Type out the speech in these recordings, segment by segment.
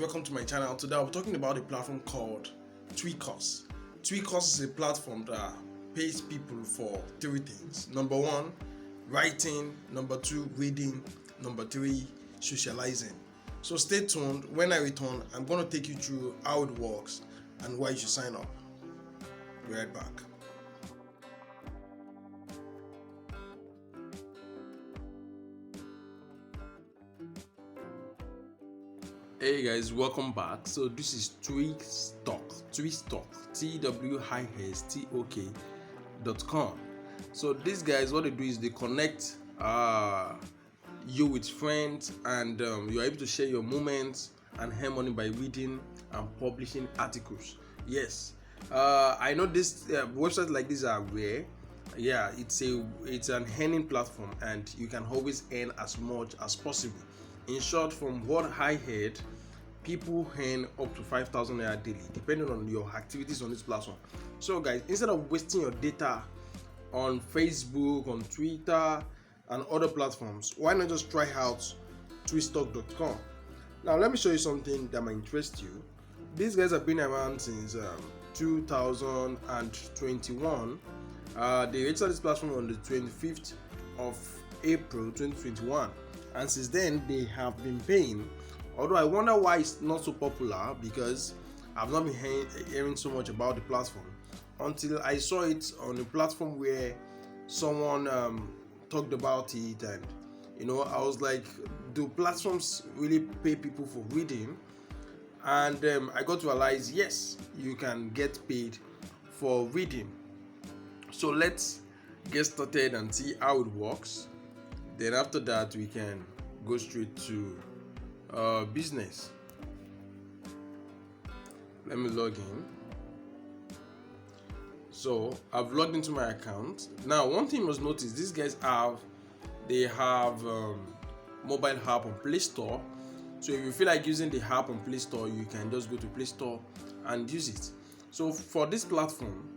welcome to my channel. Today I'll be talking about a platform called Twistok. Twistok is a platform that pays people for three things. Number one, writing. Number two, reading. Number three, socializing. So stay tuned. When I return, I'm going to take you through how it works and why you should sign up. Be right back. Hey guys, welcome back. So this is Twistok, TWISTOK.com. So these guys, what they do is they connect you with friends, and you're able to share your moments and earn money by reading and publishing articles. Yes, I know this websites like these are rare. Yeah, it's an earning platform, and you can always earn as much as possible. In short, from what I heard, people earn up to 5,000 naira daily, depending on your activities on this platform. So, guys, instead of wasting your data on Facebook, on Twitter, and other platforms, why not just try out Twistok.com? Now, let me show you something that might interest you. These guys have been around since 2021. They registered this platform on the 25th of April 2021. And since then they have been paying. Although I wonder why it's not so popular, because I've not been hearing so much about the platform until I saw it on a platform where someone talked about it, and I was like, do platforms really pay people for reading? And I got to realize, yes, you can get paid for reading. So let's get started and see how it works. Then after that, we can go straight to business. Let me log in. So I've logged into my account. Now, one thing you must notice, these guys have mobile app on Play Store. So if you feel like using the app on Play Store, you can just go to Play Store and use it. So for this platform,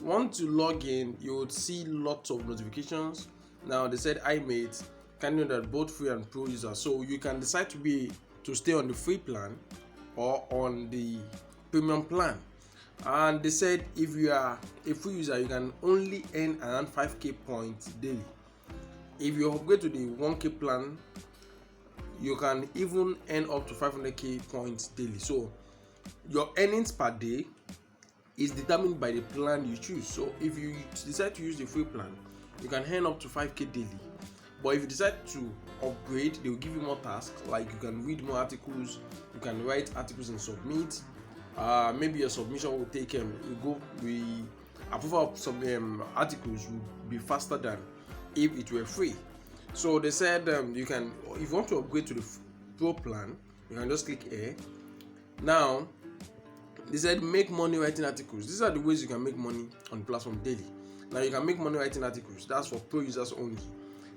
once you log in, you would see lots of notifications. Now they said, "Hi mate, can you know that both free and pro users?" So you can decide to stay on the free plan or on the premium plan. And they said if you are a free user, you can only earn around 5k points daily. If you upgrade to the 1k plan, you can even earn up to 500k points daily. So your earnings per day is determined by the plan you choose. So if you decide to use the free plan, you can earn up to 5k daily. But if you decide to upgrade, they will give you more tasks, like you can read more articles, you can write articles and submit. Maybe your submission will take approval of some articles will be faster than if it were free. So they said you can, if you want to upgrade to the pro plan, you can just click here. Now they said make money writing articles. These are the ways you can make money on the platform daily. Now you can make money writing articles. That's for pro users only.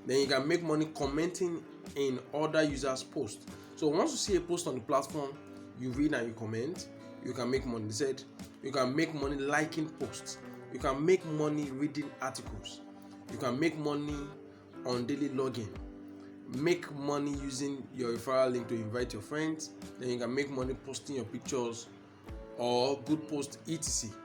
Then you can make money commenting in other users' posts. So once you see a post on the platform, you read and you comment, you can make money. They said you can make money liking posts. You can make money reading articles. You can make money on daily login. Make money using your referral link to invite your friends. Then you can make money posting your pictures or good post, etc.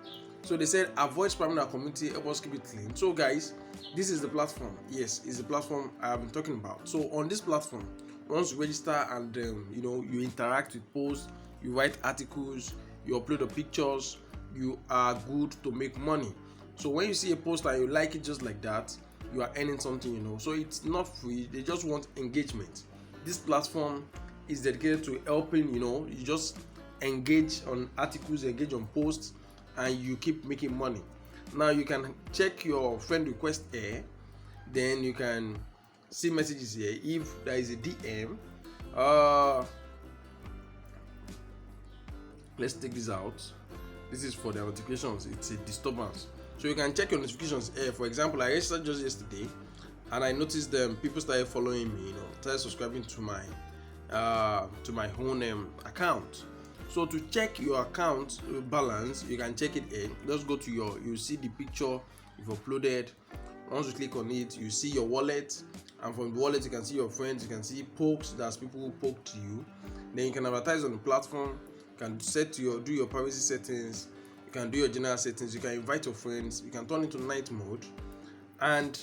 So they said avoid spamming our community, help us keep it clean. So guys, this is the platform. Yes, it's the platform I have been talking about. So on this platform, once you register and you interact with posts, you write articles, you upload the pictures, you are good to make money. So when you see a post and you like it just like that, you are earning something. So it's not free, they just want engagement. This platform is dedicated to helping, you just engage on articles, engage on posts, and you keep making money. Now you can check your friend request here, then you can see messages here. If there is a DM, let's take this out. This is for the notifications. It's a disturbance, so you can check your notifications here. For example, I registered just yesterday, and I noticed people started following me, started subscribing to my own account. So to check your account balance, you can check it here. Just go to you see the picture you've uploaded. Once you click on it, you see your wallet and from the wallet you can see your friends, you can see pokes, that's people who poke to you. Then you can advertise on the platform, you can do your privacy settings, you can do your general settings, you can invite your friends, you can turn it to night mode, and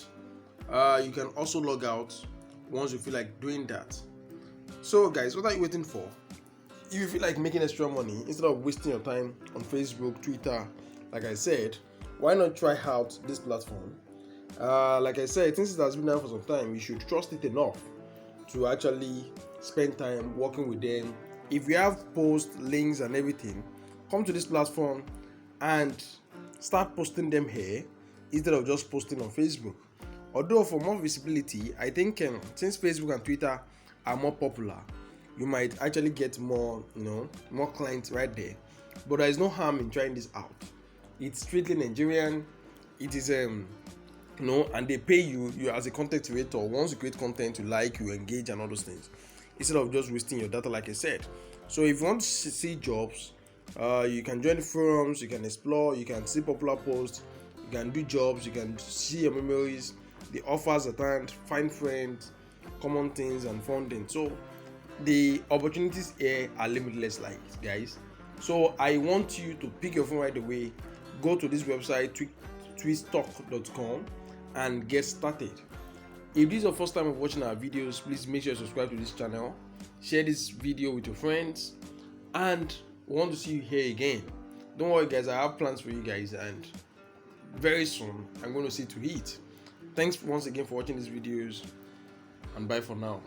you can also log out once you feel like doing that. So guys, what are you waiting for? If you feel like making extra money instead of wasting your time on Facebook, Twitter, like I said, why not try out this platform? Like I said, since it has been around for some time, you should trust it enough to actually spend time working with them. If you have posts, links, and everything, come to this platform and start posting them here instead of just posting on Facebook. Although for more visibility, I think since Facebook and Twitter are more popular, you might actually get more clients right there. But there is no harm in trying this out. It's strictly Nigerian. It is and they pay you as a content creator. Once you create content, you engage and all those things, instead of just wasting your data, like I said. So if you want to see jobs, you can join the forums, you can explore, you can see popular posts, you can do jobs, you can see your memories, the offers at hand, find friends, common things, and fun things. So the opportunities here are limitless, like guys. So I want you to pick your phone right away, go to this website Twistok.com and get started. If this is your first time of watching our videos, please make sure you subscribe to this channel, share this video with your friends, and we want to see you here again. Don't worry guys, I have plans for you guys, and very soon I'm going to see to it. Thanks once again for watching these videos, and bye for now.